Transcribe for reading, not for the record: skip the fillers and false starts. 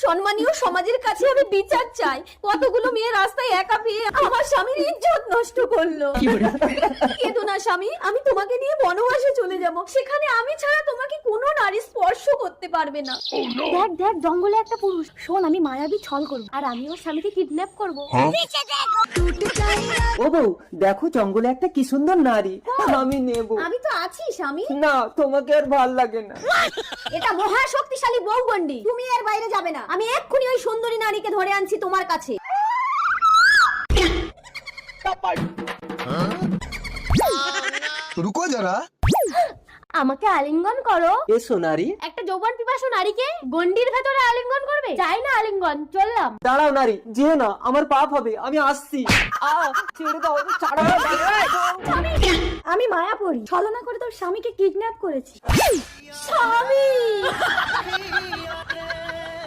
সম্মানীয় সমাজের কাছে আমি বিচার চাই। কতগুলো মেয়ে রাস্তায় একা পেয়ে আমার স্বামীর ইজ্জত নষ্ট করলো। কেঁদো না স্বামী, আমি তোমাকে নিয়ে বনবাসে চলে যাব। সেখানে আমি ছাড়া তোমাকে কোনো নারী স্পর্শ করতে পারবে না। দেখ দেখ, জঙ্গলে একটা পুরুষ। শোন, আমি মায়াবী ছল করবো আর আমি ওর স্বামীকে কিডন্যাপ করবো। ও বউ, দেখো জঙ্গলে একটা কি সুন্দর নারী, আমি নেব। আমি তো আছি স্বামী। না, তোমাকে আর ভাল লাগে না। এটা মহা শক্তিশালী বউগন্ডি, তুমি এর বাইরে যাবে না। আমি এক্ষুনি ওই সুন্দরী নারীকে ধরে আনছি তোমার কাছে। रुको जरा। আমাকে আলিঙ্গন করো। এসো নারী। একটা যৌবন পিপাসু নারীকে গন্ডির ভেতরে আলিঙ্গন করবে? চাই না আলিঙ্গন, চললাম। দাঁড়াও নারী, যেও না, আমার পাপ হবে, আমি আসছি। ছেড়ে দাও, ছাড়ো। আমি মায়াপরি, ছলনা করে তোর স্বামীকে কিডন্যাপ করেছি। স্বামী